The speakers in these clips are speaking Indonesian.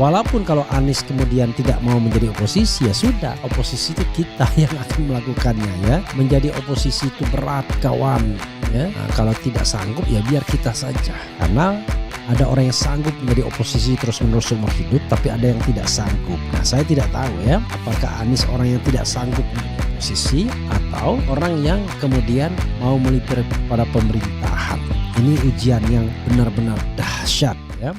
Walaupun kalau Anies kemudian tidak mau menjadi oposisi, ya sudah, oposisi itu kita yang akan melakukannya ya. Menjadi oposisi itu berat kawan ya. Nah, kalau tidak sanggup ya biar kita saja. Karena ada orang yang sanggup menjadi oposisi terus-menerus seumur hidup, tapi ada yang tidak sanggup. Nah, saya tidak tahu ya, apakah Anies orang yang tidak sanggup menjadi oposisi atau orang yang kemudian mau melipir pada pemerintahan. Ini ujian yang benar-benar dahsyat ya.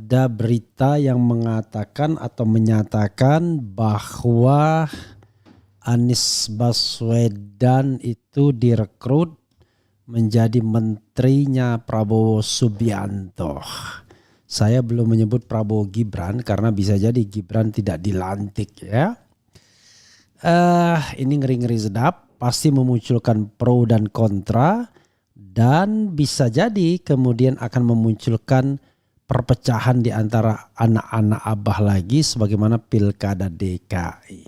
Ada berita yang mengatakan atau menyatakan bahwa Anies Baswedan itu direkrut menjadi menterinya Prabowo Subianto. Saya belum menyebut Prabowo Gibran karena bisa jadi Gibran tidak dilantik ya. Ini ngeri-ngeri sedap, pasti memunculkan pro dan kontra dan bisa jadi kemudian akan memunculkan perpecahan di antara anak-anak abah lagi sebagaimana pilkada DKI.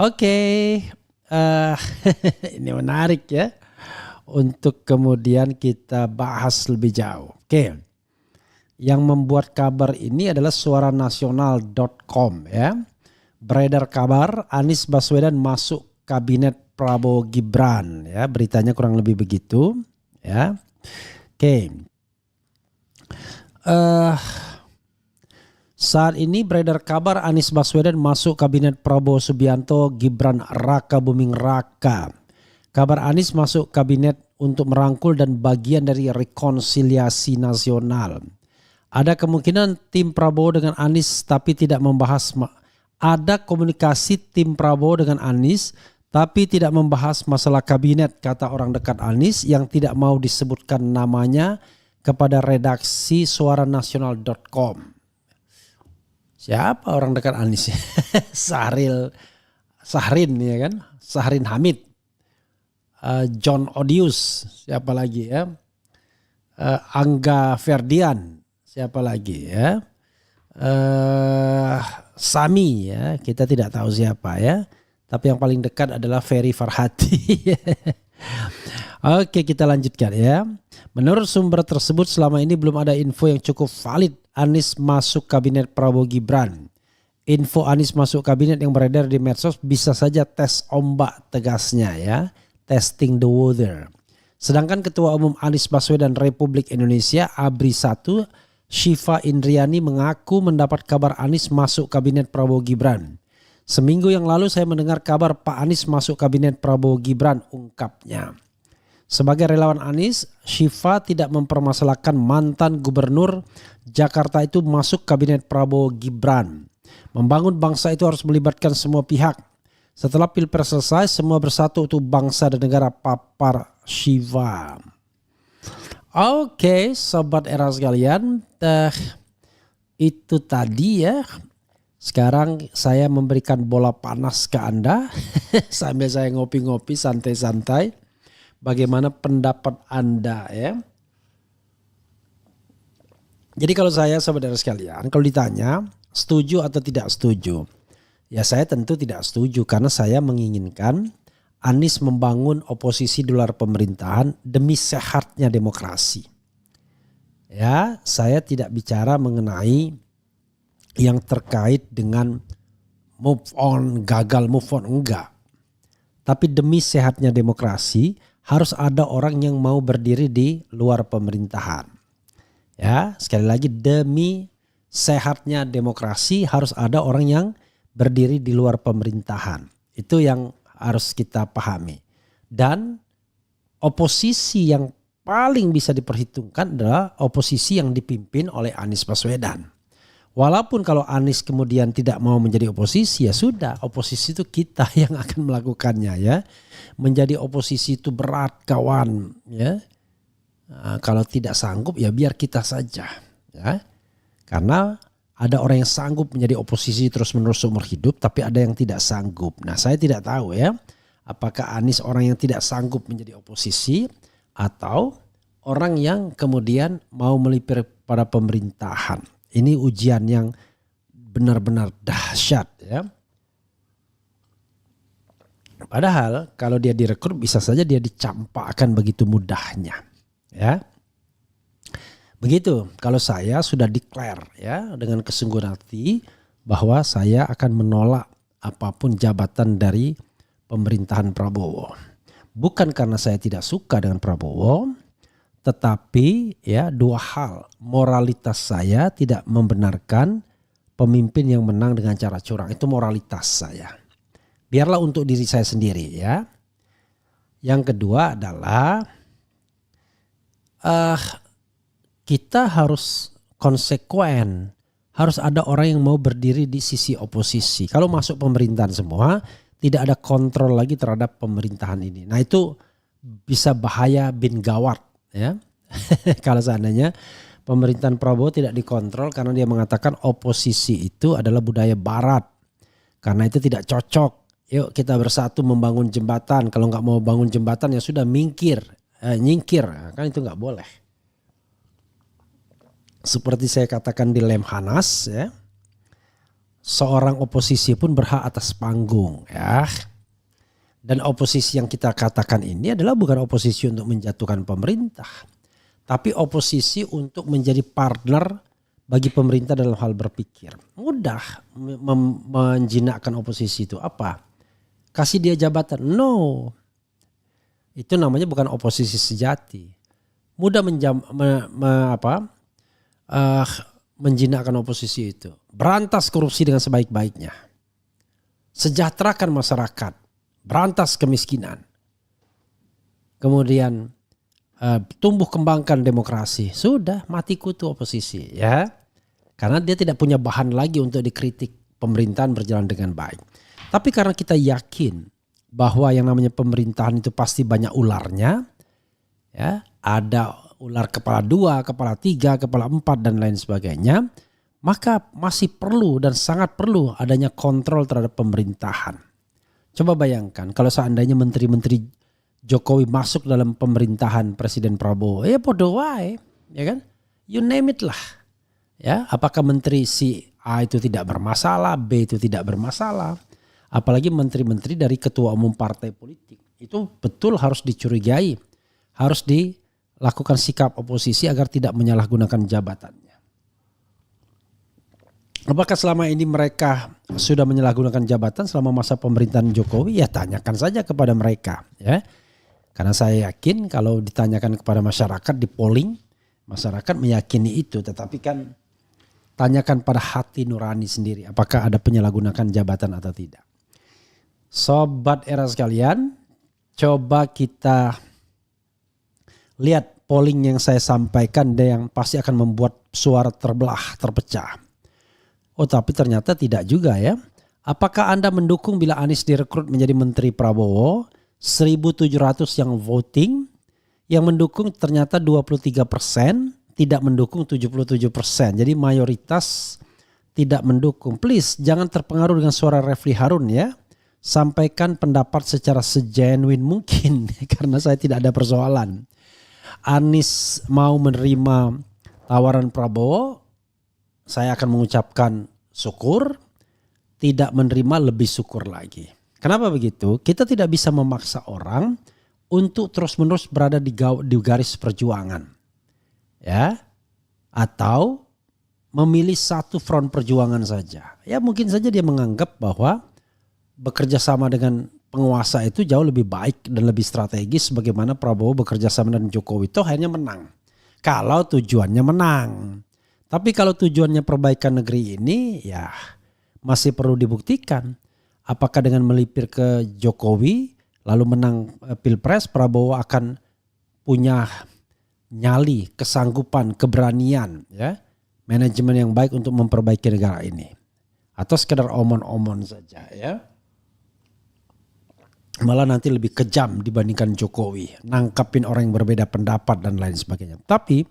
Oke, ini menarik ya untuk kemudian kita bahas lebih jauh. Oke, yang membuat kabar ini adalah suaranasional.com ya. Beredar kabar Anies Baswedan masuk kabinet Prabowo Gibran ya, beritanya kurang lebih begitu ya. Oke. Saat ini beredar kabar Anies Baswedan masuk kabinet Prabowo Subianto Gibran Raka Buming Raka. Kabar Anies masuk kabinet untuk merangkul dan bagian dari rekonsiliasi nasional. Ada kemungkinan tim Prabowo dengan Anies tapi tidak membahas. Ada komunikasi tim Prabowo dengan Anies tapi tidak membahas masalah kabinet, kata orang dekat Anies yang tidak mau disebutkan namanya kepada redaksi suaranasional.com. Siapa orang dekat Anies? Sahrin ya kan? Sahrin Hamid. John Odius, siapa lagi ya? Angga Ferdian, siapa lagi ya? Sami ya, kita tidak tahu siapa ya. Tapi yang paling dekat adalah Ferry Farhati. Oke, kita lanjutkan ya. Menurut sumber tersebut selama ini belum ada info yang cukup valid Anies masuk kabinet Prabowo Gibran. Info Anies masuk kabinet yang beredar di medsos bisa saja tes ombak, tegasnya ya. Testing the water. Sedangkan Ketua Umum Anies Baswedan Republik Indonesia ABRI 1 Syifa Indriani mengaku mendapat kabar Anies masuk kabinet Prabowo Gibran. Seminggu yang lalu saya mendengar kabar Pak Anies masuk kabinet Prabowo Gibran, ungkapnya. Sebagai relawan Anies, Syifa tidak mempermasalahkan mantan gubernur Jakarta itu masuk kabinet Prabowo Gibran. Membangun bangsa itu harus melibatkan semua pihak. Setelah Pilpres selesai, semua bersatu untuk bangsa dan negara, papar Syifa. Oke, sobat era sekalian, itu tadi ya. Sekarang saya memberikan bola panas ke Anda sambil saya ngopi-ngopi santai-santai. Bagaimana pendapat Anda ya? Jadi kalau saya saudara sekalian, kalau ditanya setuju atau tidak setuju, ya saya tentu tidak setuju karena saya menginginkan Anies membangun oposisi di luar pemerintahan demi sehatnya demokrasi. Ya, saya tidak bicara mengenai yang terkait dengan move on, gagal move on, enggak. Tapi demi sehatnya demokrasi harus ada orang yang mau berdiri di luar pemerintahan. Ya, sekali lagi demi sehatnya demokrasi harus ada orang yang berdiri di luar pemerintahan. Itu yang harus kita pahami. Dan oposisi yang paling bisa diperhitungkan adalah oposisi yang dipimpin oleh Anies Baswedan. Walaupun kalau Anies kemudian tidak mau menjadi oposisi, ya sudah, oposisi itu kita yang akan melakukannya ya. Menjadi oposisi itu berat kawan ya. Kalau tidak sanggup ya biar kita saja ya. Karena ada orang yang sanggup menjadi oposisi terus-menerus seumur hidup, tapi ada yang tidak sanggup. Nah, saya tidak tahu ya, apakah Anies orang yang tidak sanggup menjadi oposisi atau orang yang kemudian mau melipir pada pemerintahan. Ini ujian yang benar-benar dahsyat ya. Padahal kalau dia direkrut bisa saja dia dicampakkan begitu mudahnya ya. Begitu kalau saya sudah declare ya dengan kesungguhan hati bahwa saya akan menolak apapun jabatan dari pemerintahan Prabowo. Bukan karena saya tidak suka dengan Prabowo, tetapi ya dua hal, moralitas saya tidak membenarkan pemimpin yang menang dengan cara curang, itu moralitas saya. Biarlah untuk diri saya sendiri ya. Yang kedua adalah kita harus konsekuen, harus ada orang yang mau berdiri di sisi oposisi. Kalau masuk pemerintahan semua, tidak ada kontrol lagi terhadap pemerintahan ini. Nah itu bisa bahaya bin gawat. Ya, kalau seandainya pemerintahan Prabowo tidak dikontrol karena dia mengatakan oposisi itu adalah budaya barat. Karena itu tidak cocok. Yuk kita bersatu membangun jembatan. Kalau nggak mau bangun jembatan ya sudah nyingkir. Kan itu nggak boleh. Seperti saya katakan di Lemhanas ya. Seorang oposisi pun berhak atas panggung ya. Dan oposisi yang kita katakan ini adalah bukan oposisi untuk menjatuhkan pemerintah. Tapi oposisi untuk menjadi partner bagi pemerintah dalam hal berpikir. Mudah menjinakkan oposisi itu apa? Kasih dia jabatan? No. Itu namanya bukan oposisi sejati. Mudah menjinakkan oposisi itu. Berantas korupsi dengan sebaik-baiknya. Sejahterakan masyarakat. Berantas kemiskinan. Kemudian tumbuh kembangkan demokrasi. Sudah mati kutu oposisi ya. Karena dia tidak punya bahan lagi untuk dikritik pemerintahan berjalan dengan baik. Tapi karena kita yakin bahwa yang namanya pemerintahan itu pasti banyak ularnya. Ya, ada ular kepala 2, kepala 3, kepala 4 dan lain sebagainya. Maka masih perlu dan sangat perlu adanya kontrol terhadap pemerintahan. Coba bayangkan kalau seandainya menteri-menteri Jokowi masuk dalam pemerintahan Presiden Prabowo, ya podo wae, ya kan? You name it lah. Ya, apakah menteri si A itu tidak bermasalah, B itu tidak bermasalah, apalagi menteri-menteri dari ketua umum partai politik. Itu betul harus dicurigai, harus dilakukan sikap oposisi agar tidak menyalahgunakan jabatannya. Apakah selama ini mereka sudah menyalahgunakan jabatan selama masa pemerintahan Jokowi? Ya tanyakan saja kepada mereka ya. Karena saya yakin kalau ditanyakan kepada masyarakat di polling, masyarakat meyakini itu. Tetapi kan tanyakan pada hati nurani sendiri apakah ada penyalahgunakan jabatan atau tidak. Sobat era sekalian, coba kita lihat polling yang saya sampaikan yang pasti akan membuat suara terbelah, terpecah. Oh tapi ternyata tidak juga ya. Apakah Anda mendukung bila Anies direkrut menjadi Menteri Prabowo? 1.700 yang voting. Yang mendukung ternyata 23%. Tidak mendukung 77%. Jadi mayoritas tidak mendukung. Please jangan terpengaruh dengan suara Refli Harun ya. Sampaikan pendapat secara segenuine mungkin. Karena saya tidak ada persoalan. Anies mau menerima tawaran Prabowo, saya akan mengucapkan syukur, tidak menerima lebih syukur lagi. Kenapa begitu? Kita tidak bisa memaksa orang untuk terus-menerus berada di garis perjuangan. Ya. Atau memilih satu front perjuangan saja. Ya mungkin saja dia menganggap bahwa bekerja sama dengan penguasa itu jauh lebih baik dan lebih strategis bagaimana Prabowo bekerja sama dengan Jokowi itu akhirnya menang. Kalau tujuannya menang. Tapi kalau tujuannya perbaikan negeri ini ya masih perlu dibuktikan. Apakah dengan melipir ke Jokowi lalu menang Pilpres Prabowo akan punya nyali, kesanggupan, keberanian ya manajemen yang baik untuk memperbaiki negara ini. Atau sekedar omon-omon saja ya. Malah nanti lebih kejam dibandingkan Jokowi. Nangkapin orang yang berbeda pendapat dan lain sebagainya. Tapi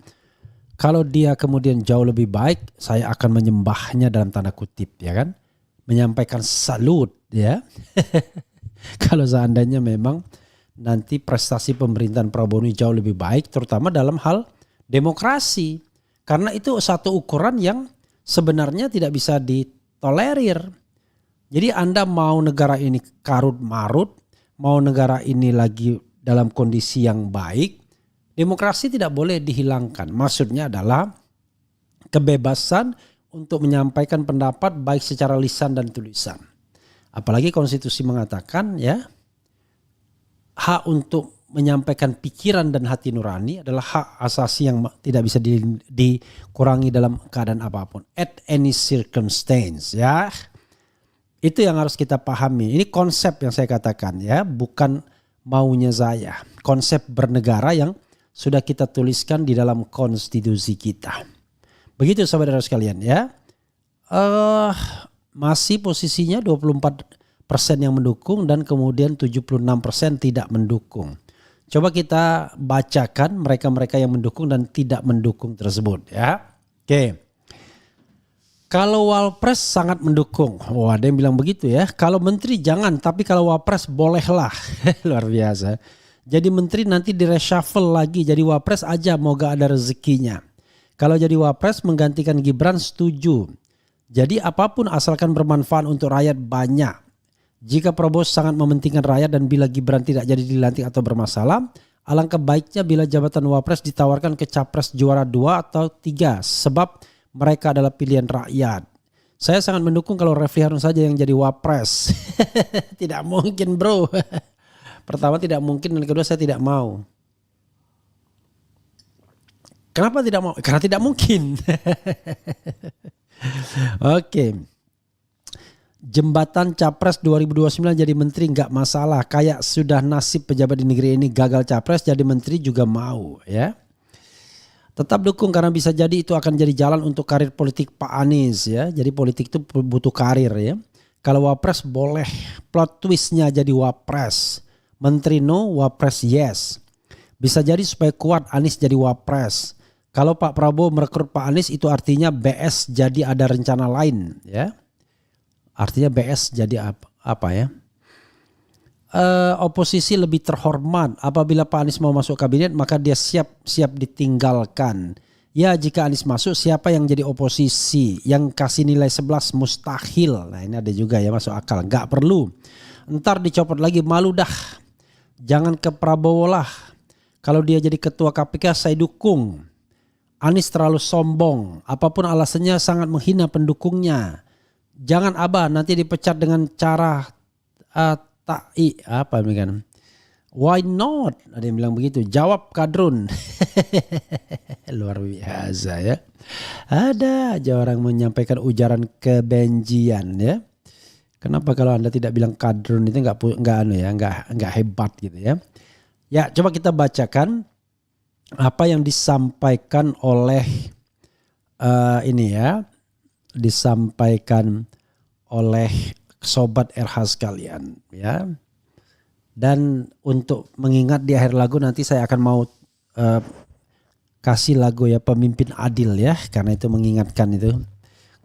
kalau dia kemudian jauh lebih baik, saya akan menyembahnya dalam tanda kutip ya kan. Menyampaikan salut ya. Kalau seandainya memang nanti prestasi pemerintahan Prabowo ini jauh lebih baik, terutama dalam hal demokrasi. Karena itu satu ukuran yang sebenarnya tidak bisa ditolerir. Jadi Anda mau negara ini karut marut, mau negara ini lagi dalam kondisi yang baik, demokrasi tidak boleh dihilangkan. Maksudnya adalah kebebasan untuk menyampaikan pendapat baik secara lisan dan tulisan. Apalagi konstitusi mengatakan ya, hak untuk menyampaikan pikiran dan hati nurani adalah hak asasi yang tidak bisa dikurangi dalam keadaan apapun. At any circumstance ya. Itu yang harus kita pahami. Ini konsep yang saya katakan ya, bukan maunya saya. Konsep bernegara yang sudah kita tuliskan di dalam konstitusi kita. Begitu saudara sekalian ya. Masih posisinya 24% yang mendukung dan kemudian 76% tidak mendukung. Coba kita bacakan mereka-mereka yang mendukung dan tidak mendukung tersebut ya. Oke. Kalau Wapres sangat mendukung. Wah, ada yang bilang begitu ya. Kalau menteri jangan, tapi kalau Wapres bolehlah. Luar biasa. Jadi menteri nanti di-reshuffle lagi. Jadi Wapres aja moga ada rezekinya. Kalau jadi Wapres menggantikan Gibran setuju. Jadi apapun asalkan bermanfaat untuk rakyat banyak. Jika Prabowo sangat mementingkan rakyat dan bila Gibran tidak jadi dilantik atau bermasalah, alangkah baiknya bila jabatan Wapres ditawarkan ke Capres juara 2 atau 3 sebab mereka adalah pilihan rakyat. Saya sangat mendukung kalau Refli Harun saja yang jadi Wapres. Tidak mungkin bro. Pertama tidak mungkin dan kedua saya tidak mau. Kenapa tidak mau? Karena tidak mungkin. Oke. Jembatan Capres 2029 jadi menteri nggak masalah. Kayak sudah nasib pejabat di negeri ini gagal Capres jadi menteri juga mau ya. Tetap dukung karena bisa jadi itu akan jadi jalan untuk karir politik Pak Anies ya. Jadi politik itu butuh karir ya. Kalau Wapres boleh plot twistnya jadi Wapres. Menteri no, Wapres yes. Bisa jadi supaya kuat Anies jadi Wapres. Kalau Pak Prabowo merekrut Pak Anies itu artinya BS jadi ada rencana lain ya. Artinya BS jadi apa ya? Oposisi lebih terhormat. Apabila Pak Anies mau masuk kabinet maka dia siap ditinggalkan. Ya jika Anies masuk siapa yang jadi oposisi? Yang kasih nilai 11 mustahil. Nah ini ada juga ya masuk akal. Gak perlu. Ntar dicopot lagi malu dah. Jangan ke Prabowo lah. Kalau dia jadi ketua KPK saya dukung. Anies terlalu sombong. Apapun alasannya sangat menghina pendukungnya. Jangan Abah nanti dipecat dengan cara apa kan? Why not? Ada yang bilang begitu. Jawab Kadrun. Luar biasa ya. Ada aja orang menyampaikan ujaran kebencian ya. Kenapa kalau Anda tidak bilang Kadrun itu nggak hebat gitu ya? Ya coba kita bacakan apa yang disampaikan oleh disampaikan oleh sobat RH sekalian ya. Dan untuk mengingat di akhir lagu nanti saya akan mau kasih lagu ya Pemimpin Adil ya, karena itu mengingatkan itu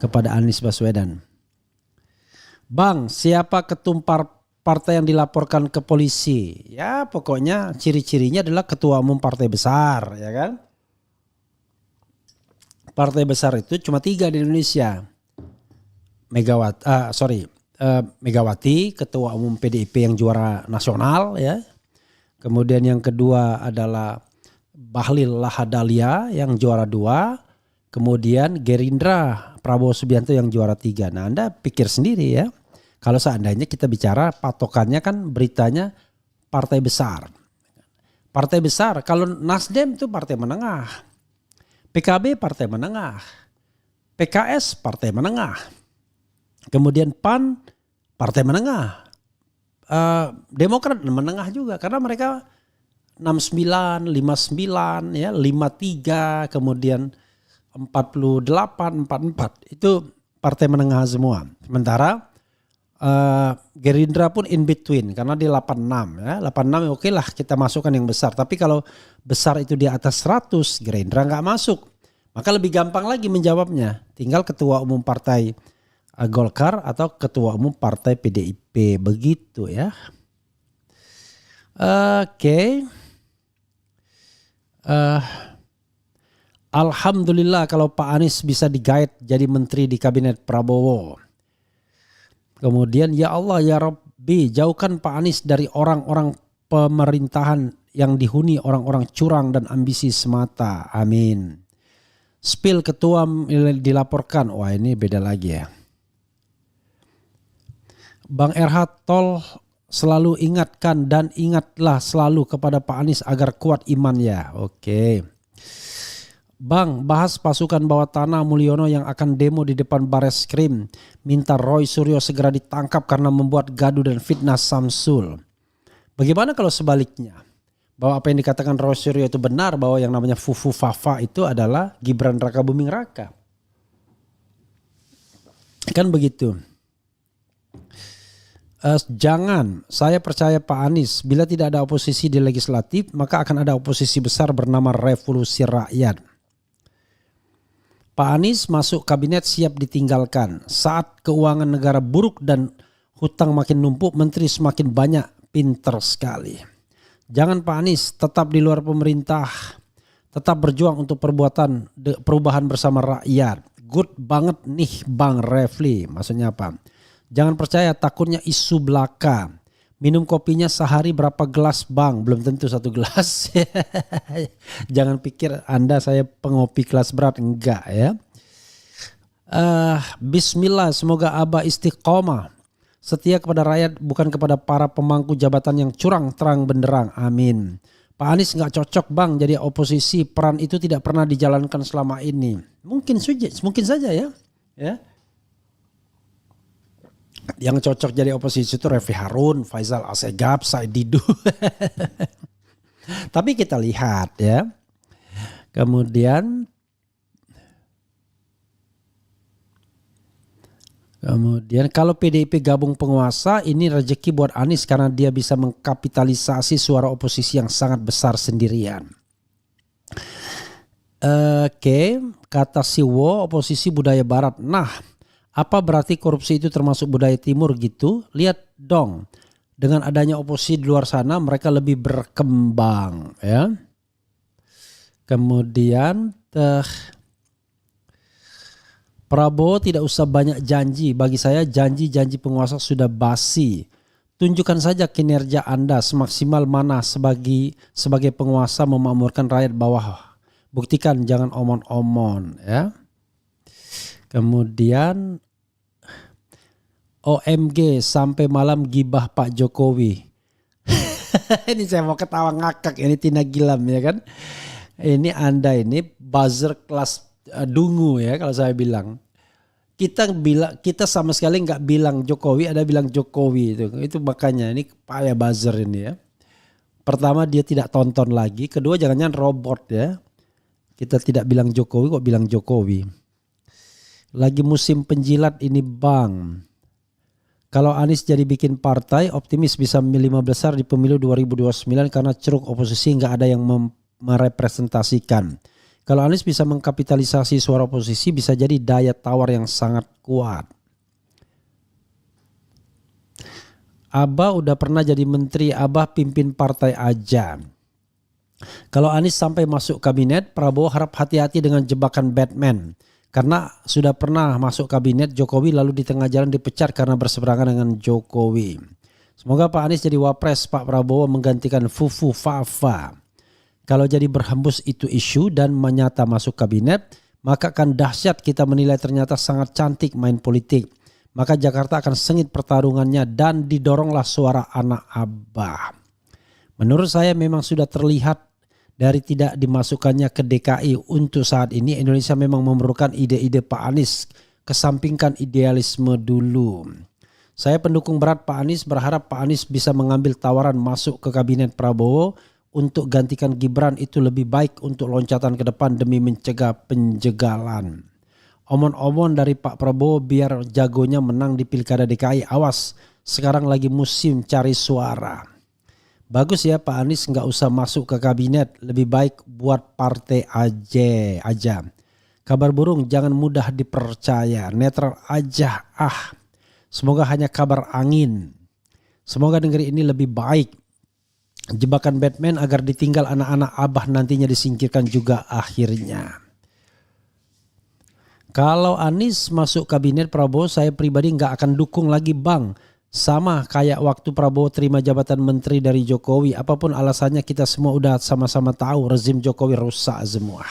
kepada Anies Baswedan. Bang, siapa ketumpar partai yang dilaporkan ke polisi? Ya pokoknya ciri-cirinya adalah ketua umum partai besar ya kan. Partai besar itu cuma 3 di Indonesia. Megawati, ketua umum PDIP yang juara nasional ya. Kemudian yang kedua adalah Bahlil Lahadalia yang juara 2. Kemudian Gerindra Prabowo Subianto yang juara 3. Nah Anda pikir sendiri ya. Kalau seandainya kita bicara patokannya kan beritanya partai besar. Partai besar kalau Nasdem itu partai menengah. PKB partai menengah, PKS partai menengah, kemudian PAN partai menengah, Demokrat menengah juga karena mereka 69, 59, ya 53, kemudian 48, 44 itu partai menengah semua. Sementara Gerindra pun in between karena di 86 ya. 86 oke lah kita masukkan yang besar. Tapi kalau besar itu di atas 100 Gerindra nggak masuk. Maka lebih gampang lagi menjawabnya. Tinggal ketua umum partai Golkar atau ketua umum partai PDIP begitu ya. Oke. Alhamdulillah kalau Pak Anies bisa digait jadi menteri di kabinet Prabowo. Kemudian ya Allah ya Rabbi jauhkan Pak Anies dari orang-orang pemerintahan yang dihuni orang-orang curang dan ambisi semata. Amin. Spill ketua dilaporkan. Wah ini beda lagi ya. Bang RH tol selalu ingatkan dan ingatlah selalu kepada Pak Anies agar kuat imannya. Oke. Bang, bahas pasukan bawah tanah Mulyono yang akan demo di depan Bareskrim. Minta Roy Suryo segera ditangkap karena membuat gaduh dan fitnah Samsul. Bagaimana kalau sebaliknya? Bahwa apa yang dikatakan Roy Suryo itu benar, bahwa yang namanya Fufu Fafa itu adalah Gibran Raka Buming Raka. Kan begitu. Jangan, saya percaya Pak Anies bila tidak ada oposisi di legislatif maka akan ada oposisi besar bernama Revolusi Rakyat. Pak Anies masuk kabinet siap ditinggalkan. Saat keuangan negara buruk dan hutang makin numpuk, menteri semakin banyak, pinter sekali. Jangan Pak Anies tetap di luar pemerintah, tetap berjuang untuk perubahan bersama rakyat. Good banget nih Bang Refli, maksudnya apa? Jangan percaya takutnya isu belaka. Minum kopinya sehari berapa gelas Bang? Belum tentu 1 gelas. Jangan pikir Anda saya pengopi kelas berat. Enggak ya. Bismillah semoga Abah istiqomah. Setia kepada rakyat bukan kepada para pemangku jabatan yang curang terang benderang. Amin. Pak Anies nggak cocok Bang jadi oposisi. Peran itu tidak pernah dijalankan selama ini. Mungkin saja ya. Ya. Yang cocok jadi oposisi itu Refli Harun, Faisal Assegaf, Said Didu. Tapi kita lihat ya. Kemudian kalau PDIP gabung penguasa ini rezeki buat Anies karena dia bisa mengkapitalisasi suara oposisi yang sangat besar sendirian. Oke, kata Siwo oposisi budaya barat. Nah, apa berarti korupsi itu termasuk budaya timur gitu? Lihat dong, dengan adanya oposisi di luar sana mereka lebih berkembang ya. Kemudian Prabowo tidak usah banyak janji. Bagi saya janji-janji penguasa sudah basi. Tunjukkan saja kinerja Anda semaksimal mana sebagai penguasa memakmurkan rakyat bawah. Buktikan, jangan omon-omon ya. Kemudian OMG sampai malam gibah Pak Jokowi. Ini saya mau ketawa ngakak, ini Tina Gilam ya kan. Ini Anda ini buzzer kelas dungu ya kalau saya bilang. Kita sama sekali nggak bilang Jokowi, ada bilang Jokowi itu makanya ini payah buzzer ini ya. Pertama dia tidak tonton lagi, kedua jangan-jangan robot ya. Kita tidak bilang Jokowi kok bilang Jokowi. Lagi musim penjilat ini Bang. Kalau Anies jadi bikin partai, optimis bisa 5 besar di pemilu 2029 karena ceruk oposisi nggak ada yang merepresentasikan. Kalau Anies bisa mengkapitalisasi suara oposisi bisa jadi daya tawar yang sangat kuat. Abah udah pernah jadi menteri, Abah pimpin partai aja. Kalau Anies sampai masuk kabinet, Prabowo harap hati-hati dengan jebakan Batman. Karena sudah pernah masuk kabinet Jokowi lalu di tengah jalan dipecat karena berseberangan dengan Jokowi. Semoga Pak Anies jadi wapres, Pak Prabowo menggantikan Fufu Fafa. Kalau jadi berhembus itu isu dan menyata masuk kabinet, maka akan dahsyat kita menilai ternyata sangat cantik main politik. Maka Jakarta akan sengit pertarungannya dan didoronglah suara anak Abah. Menurut saya memang sudah terlihat dari tidak dimasukkannya ke DKI untuk saat ini Indonesia memang memerlukan ide-ide Pak Anies. Kesampingkan idealisme dulu. Saya pendukung berat Pak Anies, berharap Pak Anies bisa mengambil tawaran masuk ke kabinet Prabowo untuk gantikan Gibran itu lebih baik untuk loncatan ke depan demi mencegah penjegalan. Omon-omon dari Pak Prabowo biar jagonya menang di Pilkada DKI. Awas, sekarang lagi musim cari suara. Bagus ya Pak Anies nggak usah masuk ke kabinet. Lebih baik buat partai aja. Kabar burung jangan mudah dipercaya. Netral aja Semoga hanya kabar angin. Semoga negeri ini lebih baik. Jebakan Batman agar ditinggal anak-anak abah nantinya disingkirkan juga akhirnya. Kalau Anies masuk kabinet Prabowo, saya pribadi nggak akan dukung lagi bang. Sama kayak waktu Prabowo terima jabatan menteri dari Jokowi. Apapun alasannya kita semua udah sama-sama tahu rezim Jokowi rusak semua.